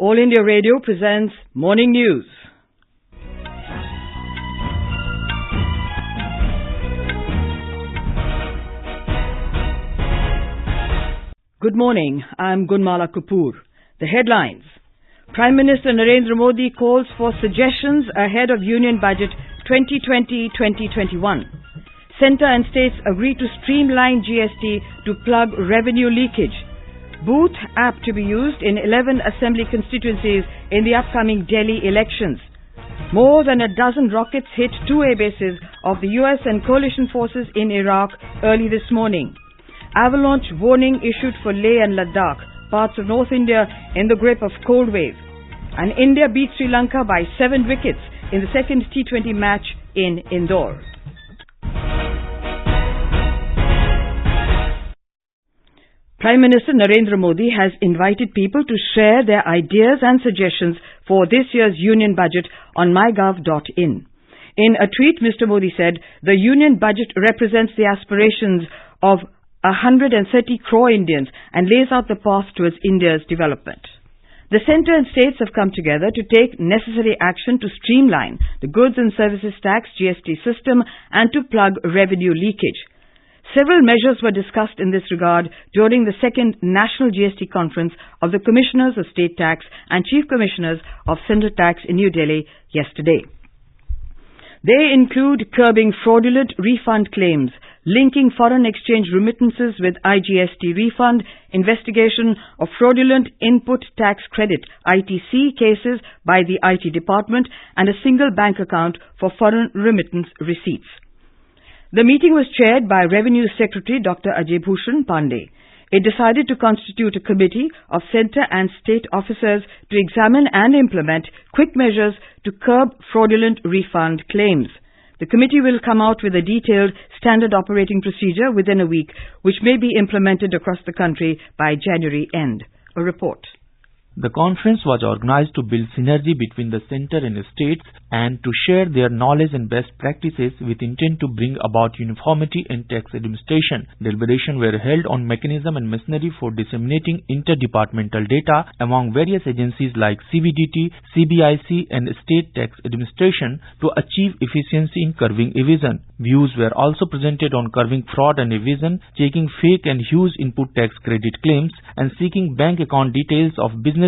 All India Radio presents Morning News. Good morning, I'm Gunmala Kapoor. The headlines. Prime Minister Narendra Modi calls for suggestions ahead of Union Budget 2020-2021. Centre and states agree to streamline GST to plug revenue leakage. Booth app to be used in 11 Assembly Constituencies in the upcoming Delhi elections. More than a dozen rockets hit two airbases of the US and coalition forces in Iraq early this morning. Avalanche warning issued for Leh and Ladhak, parts of North India in the grip of cold wave. And India beat Sri Lanka by 7 wickets in the second T20 match in Indore. Prime Minister Narendra Modi has invited people to share their ideas and suggestions for this year's Union Budget on mygov.in. In a tweet, Mr. Modi said, the Union Budget represents the aspirations of 130 crore Indians and lays out the path towards India's development. The centre and states have come together to take necessary action to streamline the goods and services tax GST system and to plug revenue leakage. Several measures were discussed in this regard during the second National GST Conference of the Commissioners of State Tax and Chief Commissioners of Central Tax in New Delhi yesterday. They include curbing fraudulent refund claims, linking foreign exchange remittances with IGST refund, investigation of fraudulent input tax credit ITC cases by the IT department, and a single bank account for foreign remittance receipts. The meeting was chaired by Revenue Secretary Dr. Ajay Bhushan Pandey. It decided to constitute a committee of centre and state officers to examine and implement quick measures to curb fraudulent refund claims. The committee will come out with a detailed standard operating procedure within a week, which may be implemented across the country by January end. A report. The conference was organized to build synergy between the centre and states and to share their knowledge and best practices with intent to bring about uniformity in tax administration. Deliberations were held on mechanism and machinery for disseminating interdepartmental data among various agencies like CBDT, CBIC and state tax administration to achieve efficiency in curbing evasion. Views were also presented on curbing fraud and evasion, checking fake and huge input tax credit claims, and seeking bank account details of businesses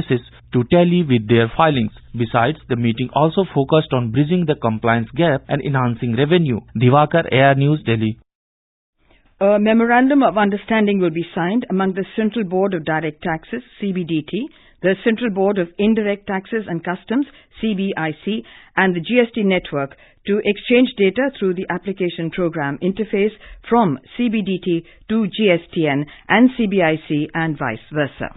to tally with their filings. Besides, the meeting also focused on bridging the compliance gap and enhancing revenue. Divakar, Air News, Delhi. A memorandum of understanding will be signed among the Central Board of Direct Taxes, CBDT, the Central Board of Indirect Taxes and Customs, CBIC, and the GST network to exchange data through the application program interface from CBDT to GSTN and CBIC and vice versa.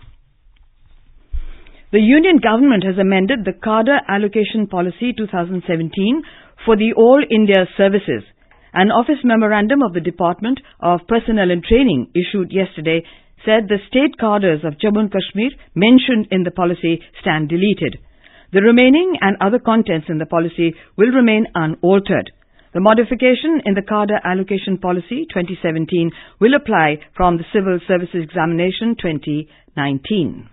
The Union Government has amended the Cadre Allocation Policy 2017 for the All India Services. An office memorandum of the Department of Personnel and Training issued yesterday said the state cadres of Jammu and Kashmir mentioned in the policy stand deleted. The remaining and other contents in the policy will remain unaltered. The modification in the Cadre Allocation Policy 2017 will apply from the Civil Services Examination 2019.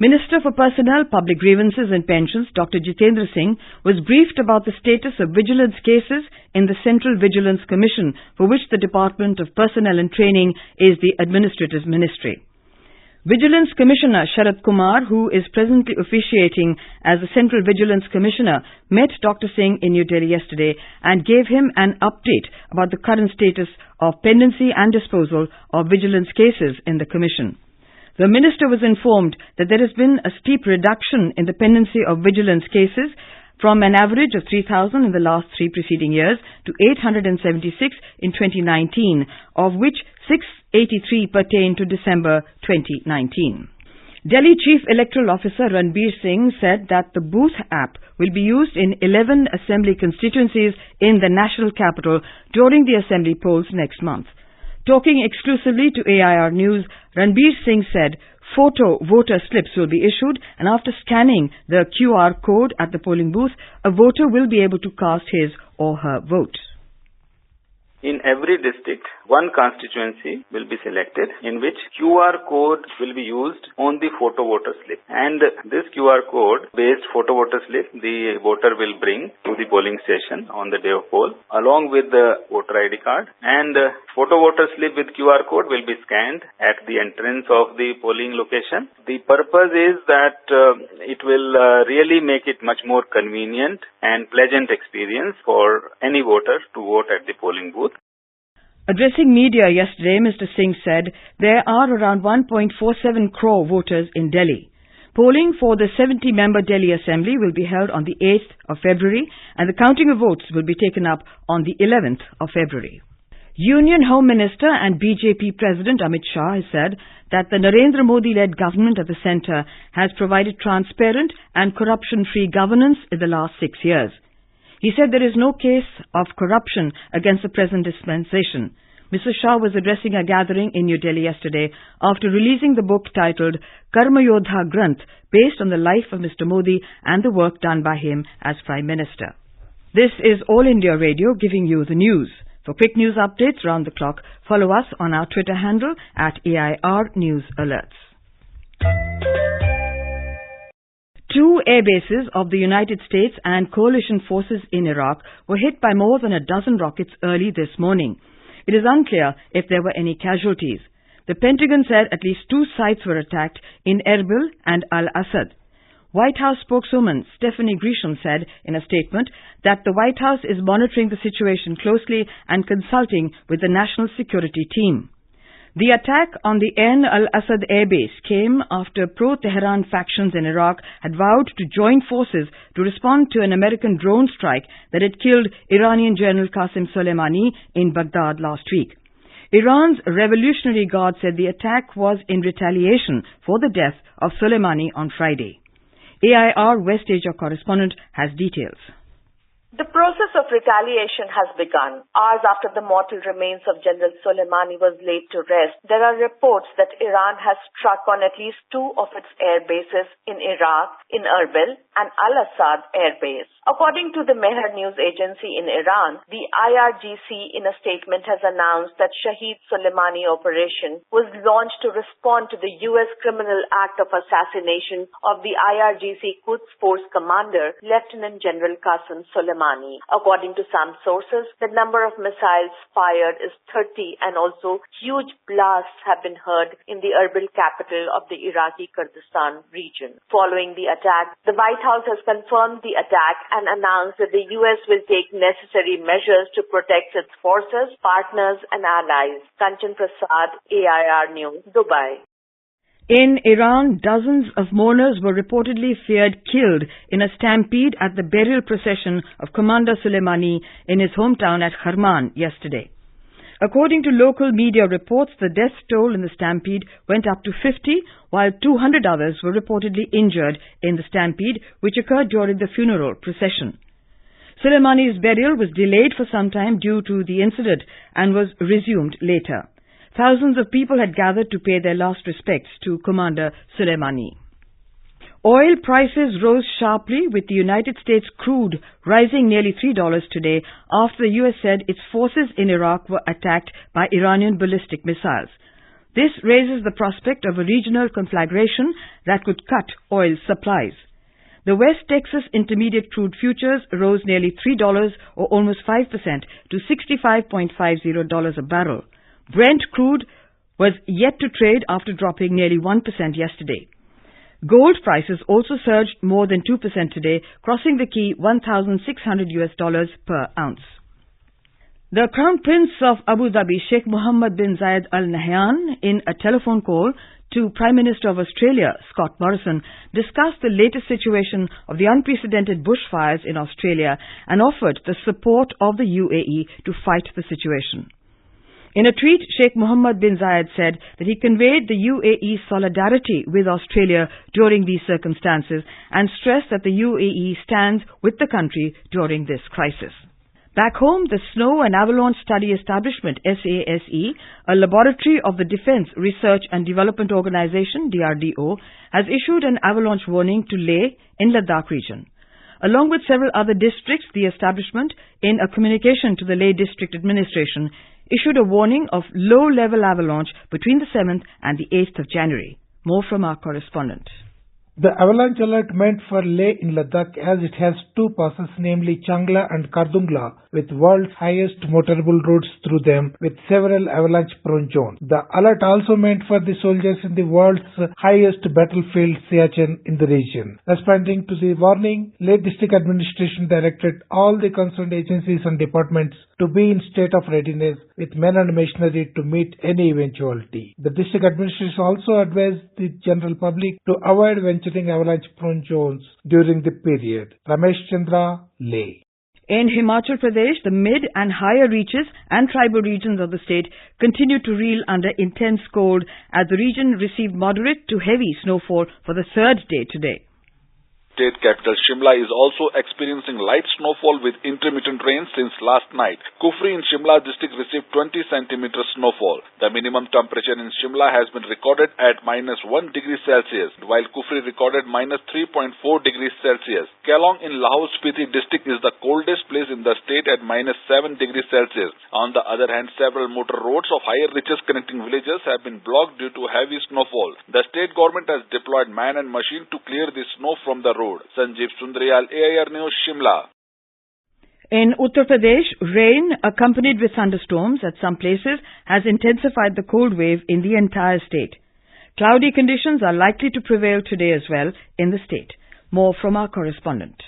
Minister for Personnel, Public Grievances and Pensions, Dr. Jitendra Singh, was briefed about the status of vigilance cases in the Central Vigilance Commission, for which the Department of Personnel and Training is the administrative ministry. Vigilance Commissioner Sharad Kumar, who is presently officiating as the Central Vigilance Commissioner, met Dr. Singh in New Delhi yesterday and gave him an update about the current status of pendency and disposal of vigilance cases in the Commission. The Minister was informed that there has been a steep reduction in the pendency of vigilance cases from an average of 3,000 in the last 3 preceding years to 876 in 2019, of which 683 pertain to December 2019. Delhi Chief Electoral Officer Ranbir Singh said that the Booth app will be used in 11 Assembly constituencies in the national capital during the Assembly polls next month. Talking exclusively to AIR News, Ranbir Singh said photo voter slips will be issued, and after scanning the QR code at the polling booth, a voter will be able to cast his or her vote. In every district, one constituency will be selected in which QR code will be used on the photo voter slip. And this QR code based photo voter slip, the voter will bring to the polling station on the day of poll along with the voter ID card. And photo voter slip with QR code will be scanned at the entrance of the polling location. The purpose is that it will really make it much more convenient and pleasant experience for any voter to vote at the polling booth. Addressing media yesterday, Mr. Singh said there are around 1.47 crore voters in Delhi. Polling for the 70-member Delhi Assembly will be held on the 8th of February and the counting of votes will be taken up on the 11th of February. Union Home Minister and BJP President Amit Shah has said that the Narendra Modi-led government at the centre has provided transparent and corruption-free governance in the last 6 years. He said there is no case of corruption against the present dispensation. Mr. Shah was addressing a gathering in New Delhi yesterday after releasing the book titled Karma Yodha Granth, based on the life of Mr. Modi and the work done by him as Prime Minister. This is All India Radio giving you the news. For quick news updates round the clock, follow us on our Twitter handle at AIR News Alerts. 2 airbases of the United States and coalition forces in Iraq were hit by more than a dozen rockets early this morning. It is unclear if there were any casualties. The Pentagon said at least 2 sites were attacked in Erbil and Al-Assad. White House spokeswoman Stephanie Grisham said in a statement that the White House is monitoring the situation closely and consulting with the National Security Team. The attack on the Ain al-Assad airbase came after pro-Tehran factions in Iraq had vowed to join forces to respond to an American drone strike that had killed Iranian General Qasem Soleimani in Baghdad last week. Iran's Revolutionary Guard said the attack was in retaliation for the death of Soleimani on Friday. AIR West Asia correspondent has details. The process of retaliation has begun. Hours after the mortal remains of General Soleimani was laid to rest, there are reports that Iran has struck on at least 2 of its air bases in Iraq, in Erbil and Al-Assad air base. According to the Mehr news agency in Iran, the IRGC in a statement has announced that Shahid Soleimani operation was launched to respond to the U.S. criminal act of assassination of the IRGC Quds Force commander, Lieutenant General Qasem Soleimani. According to some sources, the number of missiles fired is 30 and also huge blasts have been heard in the Erbil capital of the Iraqi Kurdistan region. Following the attack, the White House has confirmed the attack and announced that the U.S. will take necessary measures to protect its forces, partners and allies. Kanchan Prasad, AIR News, Dubai. In Iran, dozens of mourners were reportedly feared killed in a stampede at the burial procession of Commander Soleimani in his hometown at Kerman yesterday. According to local media reports, the death toll in the stampede went up to 50, while 200 others were reportedly injured in the stampede, which occurred during the funeral procession. Soleimani's burial was delayed for some time due to the incident and was resumed later. Thousands of people had gathered to pay their last respects to Commander Soleimani. Oil prices rose sharply, with the United States crude rising nearly $3 today after the U.S. said its forces in Iraq were attacked by Iranian ballistic missiles. This raises the prospect of a regional conflagration that could cut oil supplies. The West Texas Intermediate crude futures rose nearly $3 or almost 5% to $65.50 a barrel. Brent crude was yet to trade after dropping nearly 1% yesterday. Gold prices also surged more than 2% today, crossing the key $1,600 per ounce. The Crown Prince of Abu Dhabi, Sheikh Mohammed bin Zayed Al Nahyan, in a telephone call to Prime Minister of Australia, Scott Morrison, discussed the latest situation of the unprecedented bushfires in Australia and offered the support of the UAE to fight the situation. In a tweet, Sheikh Mohammed bin Zayed said that he conveyed the UAE's solidarity with Australia during these circumstances and stressed that the UAE stands with the country during this crisis. Back home, the Snow and Avalanche Study Establishment, SASE, a laboratory of the Defence Research and Development Organization, DRDO, has issued an avalanche warning to Leh and Ladhak region. Along with several other districts, the establishment, in a communication to the Leh District Administration, issued a warning of low-level avalanche between the 7th and the 8th of January. More from our correspondent. The avalanche alert meant for Leh and Ladakh as it has two passes, namely Changla and Kardungla, with world's highest motorable roads through them, with several avalanche-prone zones. The alert also meant for the soldiers in the world's highest battlefield, Siachen, in the region. Responding to the warning, Leh District Administration directed all the concerned agencies and departments to be in state of readiness with men and machinery to meet any eventuality. The District Administration also advised the general public to avoid venturing avalanche-prone zones during the period. Ramesh Chandra, Leh. In Himachal Pradesh, the mid and higher reaches and tribal regions of the state continue to reel under intense cold as the region received moderate to heavy snowfall for the third day today. State capital Shimla is also experiencing light snowfall with intermittent rain since last night. Kufri in Shimla district received 20 centimeters snowfall. The minimum temperature in Shimla has been recorded at -1 degree Celsius, while Kufri recorded -3.4 degrees Celsius. Kelong in Lahaul Spiti district is the coldest place in the state at -7 degrees Celsius. On the other hand, several motor roads of higher reaches connecting villages have been blocked due to heavy snowfall. The state government has deployed man and machine to clear the snow from the road. Sanjeev Sundariyal, AIR News, Shimla. In Uttar Pradesh, rain accompanied with thunderstorms at some places has intensified the cold wave in the entire state. Cloudy conditions are likely to prevail today as well in the state. More from our correspondent.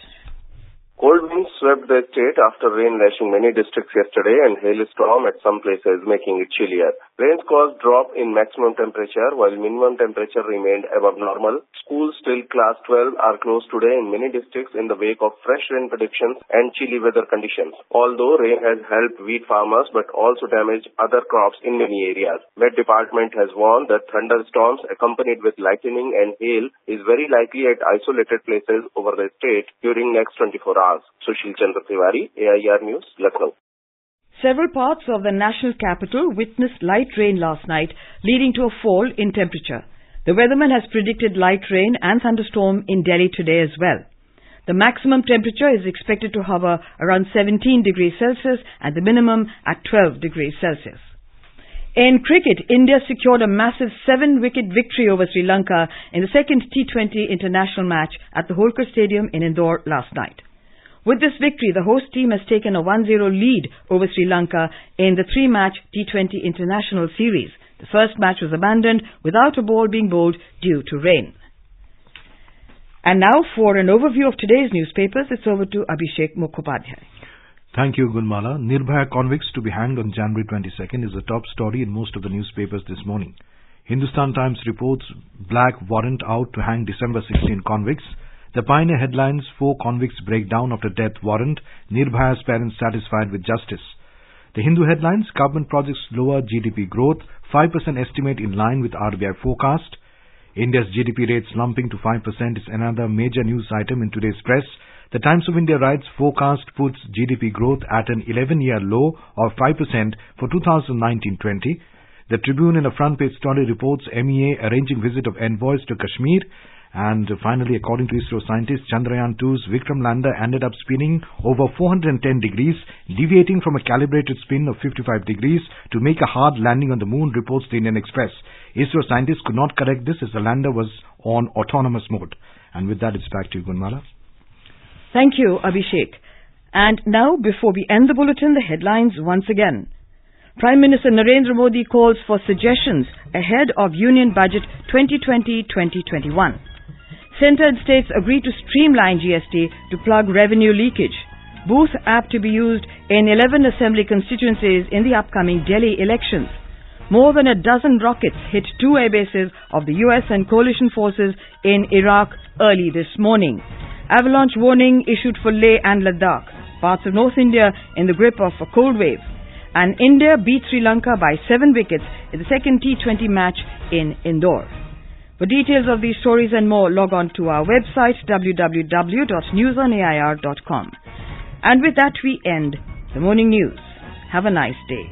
Cold winds swept the state after rain lashing many districts yesterday and hailstorm at some places making it chillier. Rains caused drop in maximum temperature while minimum temperature remained above normal. Schools till class 12 are closed today in many districts in the wake of fresh rain predictions and chilly weather conditions. Although rain has helped wheat farmers but also damaged other crops in many areas. Met Department has warned that thunderstorms accompanied with lightning and hail is very likely at isolated places over the state during next 24 hours. Sushil Chandra Tiwari, AIR News, Lucknow. Several parts of the national capital witnessed light rain last night, leading to a fall in temperature. The weatherman has predicted light rain and thunderstorm in Delhi today as well. The maximum temperature is expected to hover around 17 degrees Celsius and the minimum at 12 degrees Celsius. In cricket, India secured a massive 7-wicket victory over Sri Lanka in the second T20 international match at the Holkar Stadium in Indore last night. With this victory, the host team has taken a 1-0 lead over Sri Lanka in the 3-match T20 International Series. The first match was abandoned without a ball being bowled due to rain. And now for an overview of today's newspapers, it's over to Abhishek Mukhopadhyay. Thank you, Gunmala. Nirbhaya convicts to be hanged on January 22nd is the top story in most of the newspapers this morning. Hindustan Times reports black warrant out to hang December 16 convicts. The Pioneer headlines, 4 convicts break down after death warrant. Nirbhaya's parents satisfied with justice. The Hindu headlines, government projects lower GDP growth, 5% estimate in line with RBI forecast. India's GDP rate slumping to 5% is another major news item in today's press. The Times of India writes forecast puts GDP growth at an 11-year low of 5% for 2019-20. The Tribune in a front page story reports MEA arranging visit of envoys to Kashmir. And finally, according to ISRO scientists, Chandrayaan-2's Vikram lander ended up spinning over 410 degrees, deviating from a calibrated spin of 55 degrees to make a hard landing on the moon, reports the Indian Express. ISRO scientists could not correct this as the lander was on autonomous mode. And with that, it's back to you, Gunmala. Thank you, Abhishek. And now, before we end the bulletin, the headlines once again. Prime Minister Narendra Modi calls for suggestions ahead of Union Budget 2020-2021. Centre and states agree to streamline GST to plug revenue leakage. Booth app to be used in 11 Assembly constituencies in the upcoming Delhi elections. More than a dozen rockets hit 2 airbases of the US and coalition forces in Iraq early this morning. Avalanche warning issued for Leh and Ladakh, parts of North India in the grip of a cold wave. And India beat Sri Lanka by 7 wickets in the second T20 match in Indore. For details of these stories and more, log on to our website www.newsonair.com. And with that we end the morning news. Have a nice day.